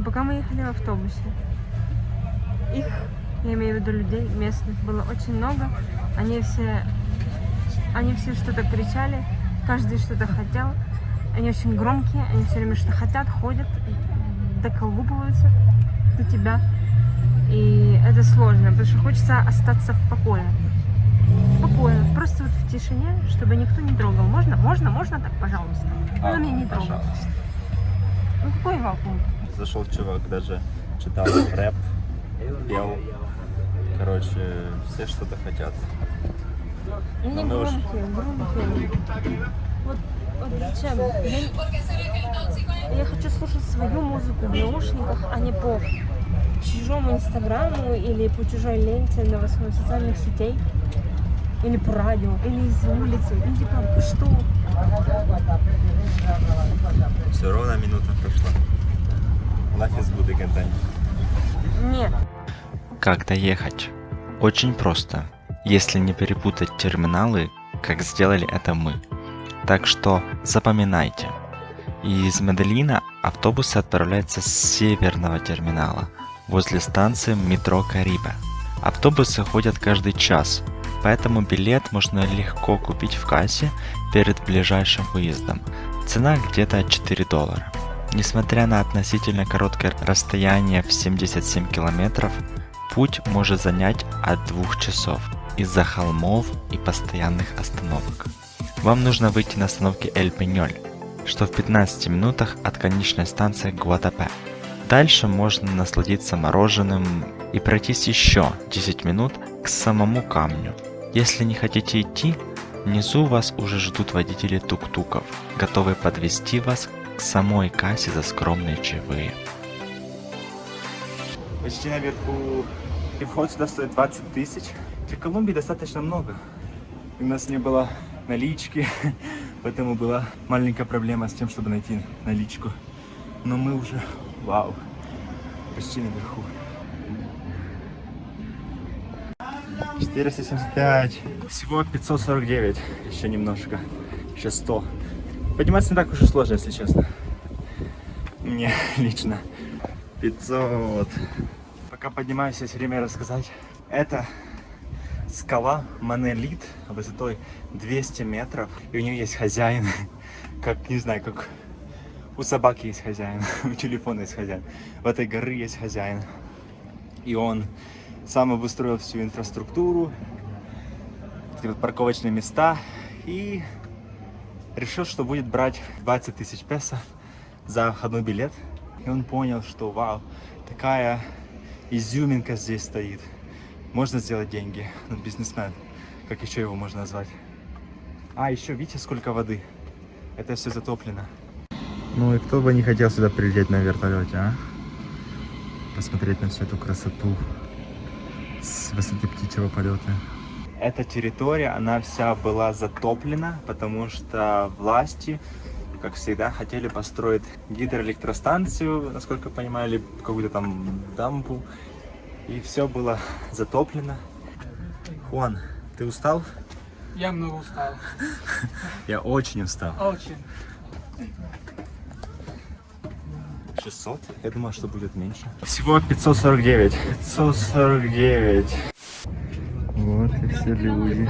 Пока мы ехали в автобусе, их, я имею в виду людей местных, было очень много. Они все что-то кричали, каждый что-то хотел. Они очень громкие, они все время что хотят, ходят, доколупываются до тебя. И это сложно, потому что хочется остаться в покое. Спокойно, просто вот в тишине, чтобы никто не трогал. Можно так, пожалуйста? Но меня не трогал. Ну какой вакуум? Зашел чувак, даже читал рэп, пел. Короче, все что-то хотят. Они мы уж- громкие. Вот зачем? Я хочу слушать свою музыку в наушниках, а не по чужому инстаграму или по чужой ленте на социальных сетей. Или по радио, или из улицы. Ну типа, что? Все, ровно минута прошла. Life is good again. Нет. Как доехать? Очень просто, если не перепутать терминалы, как сделали это мы. Так что запоминайте. Из Медельина автобусы отправляются с северного терминала, возле станции метро Карибе. Автобусы ходят каждый час, поэтому билет можно легко купить в кассе перед ближайшим выездом. Цена где-то $4. Несмотря на относительно короткое расстояние в 77 километров, путь может занять от 2 часов из-за холмов и постоянных остановок. Вам нужно выйти на остановке Эль-Пеньоль, что в 15 минутах от конечной станции Гуатапе. Дальше можно насладиться мороженым и пройтись еще 10 минут к самому камню. Если не хотите идти, внизу вас уже ждут водители тук-туков, готовые подвезти вас к самой кассе за скромные чаевые. Почти наверху. И вход сюда стоит 20 тысяч. Для Колумбии достаточно много. У нас не было налички, поэтому была маленькая проблема с тем, чтобы найти наличку. Но мы уже, вау, почти наверху. 475. Всего 549. Еще немножко. Еще 100. Подниматься не так уж и сложно, если честно. Мне лично. 500. Пока поднимаюсь, есть время рассказать. Это скала Монолит высотой 200 метров. И у нее есть хозяин. Как, не знаю, как у собаки есть хозяин. У телефона есть хозяин. В этой горы есть хозяин. И он сам обустроил всю инфраструктуру, парковочные места, и решил, что будет брать 20 тысяч песо за входной билет. И он понял, что вау, такая изюминка здесь стоит. Можно сделать деньги. Ну, бизнесмен, как еще его можно назвать. А, еще видите, сколько воды. Это все затоплено. Ну и кто бы не хотел сюда прилететь на вертолете, а? Посмотреть на всю эту красоту с высоты птичьего полета. Эта территория, она вся была затоплена, потому что власти, как всегда, хотели построить гидроэлектростанцию, насколько я понимаю, или какую-то там дамбу. И все было затоплено. Хуан, ты устал? Я много устал. Я очень устал. Очень. 600? Я думал, что будет меньше. Всего 549. 549. Вот и все люди.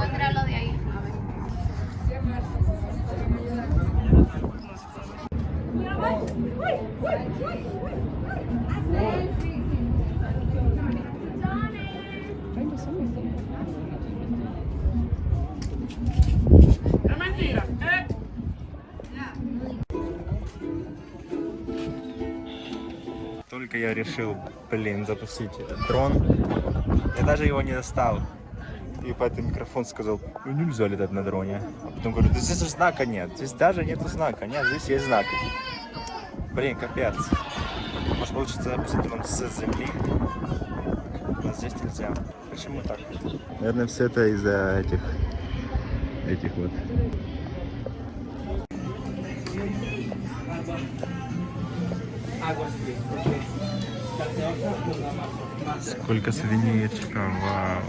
Только я решил, запустить этот дрон, я даже его не достал. И поэтому микрофон сказал, ну нельзя летать на дроне. А потом говорю, да здесь же знака нет, здесь даже нету знака, нет, здесь есть знак. Блин, капец. Может получится запустить дрон с земли, но здесь нельзя. Почему так? Наверное, все это из-за этих вот. Сколько сувенирчиков, вау.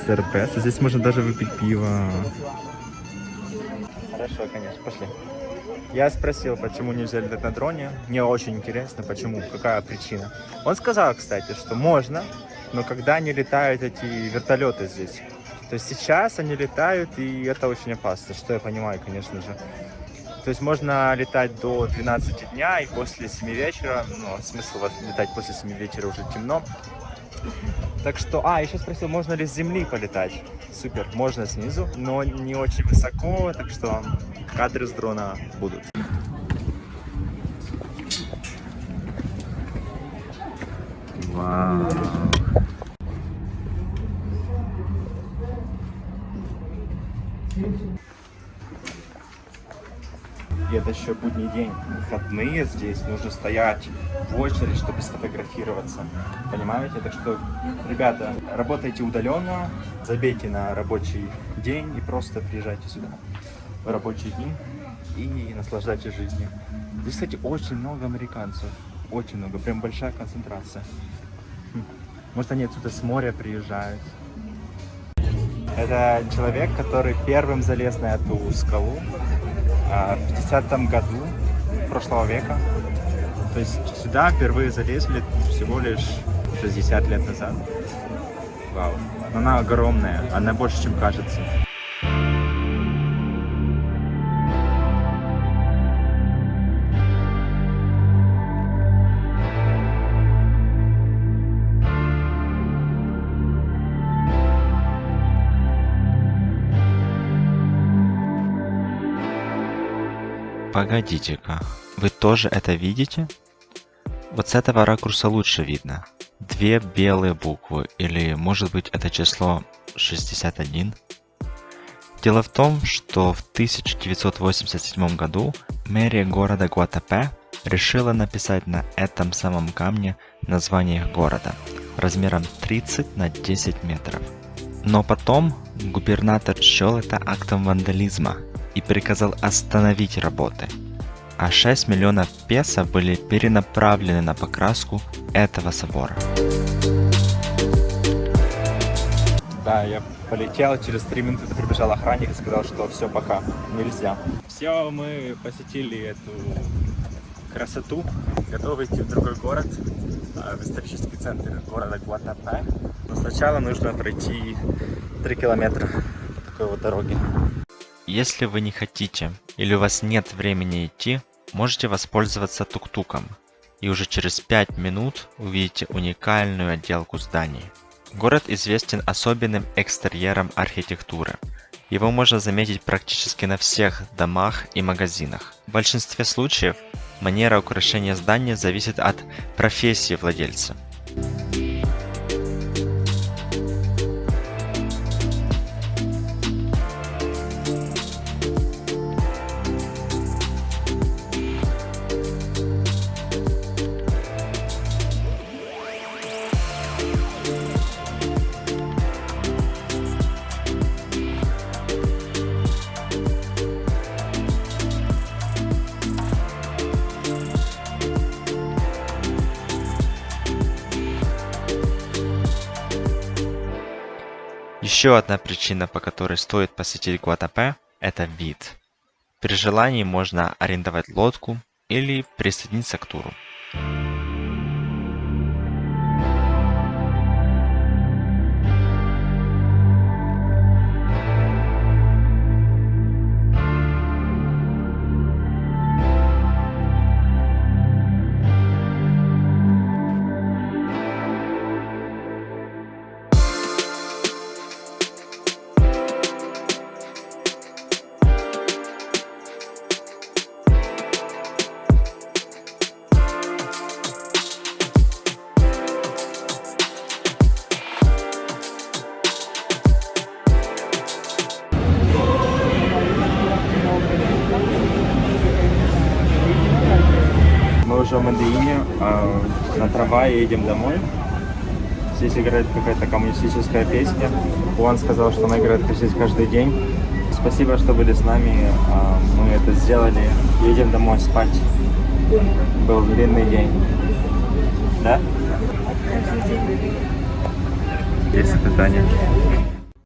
Серпеса, здесь можно даже выпить пиво. Хорошо, конечно, пошли. Я спросил, почему нельзя летать на дроне. Мне очень интересно, почему, какая причина. Он сказал, кстати, что можно, но когда не летают эти вертолеты здесь. То есть сейчас они летают, и это очень опасно, что я понимаю, конечно же. То есть можно летать до 12 дня, и после 7 вечера, ну, смысл летать после 7 вечера уже темно. Так что, еще спросил, можно ли с земли полетать. Супер, можно снизу, но не очень высоко, так что кадры с дрона будут. Вау. И это еще будний день, выходные здесь, нужно стоять в очередь, чтобы сфотографироваться, понимаете? Так что, ребята, работайте удаленно, забейте на рабочий день и просто приезжайте сюда в рабочие дни и наслаждайтесь жизнью. Здесь, кстати, очень много американцев, очень много, прям большая концентрация. Может, они отсюда с моря приезжают. Это человек, который первым залез на эту скалу в 50-м году прошлого века. То есть сюда впервые залезли всего лишь 60 лет назад. Вау. Но она огромная, она больше, чем кажется. Погодите-ка, вы тоже это видите? Вот с этого ракурса лучше видно. Две белые буквы, или может быть это число 61? Дело в том, что в 1987 году мэрия города Гуатапе решила написать на этом самом камне название города размером 30 на 10 метров. Но потом губернатор счел это актом вандализма и приказал остановить работы, а 6 миллионов песо были перенаправлены на покраску этого собора. Да, я полетел, через 3 минуты прибежал охранник и сказал, что все, пока, нельзя. Все, мы посетили эту красоту, готовы идти в другой город, в исторический центр города Гуатапе. Но сначала нужно пройти 3 километра по такой вот дороге. Если вы не хотите или у вас нет времени идти, можете воспользоваться тук-туком, и уже через 5 минут увидите уникальную отделку зданий. Город известен особенным экстерьером архитектуры. Его можно заметить практически на всех домах и магазинах. В большинстве случаев манера украшения здания зависит от профессии владельца. Еще одна причина, по которой стоит посетить Гуатапе, это вид. При желании можно арендовать лодку или присоединиться к туру. Мы уже в Медельине, на трамвае едем домой. Здесь играет какая-то коммунистическая песня. Хуан сказал, что она играет здесь каждый день. Спасибо, что были с нами. Мы это сделали. Едем домой спать. Был длинный день. Да? Есть испытания.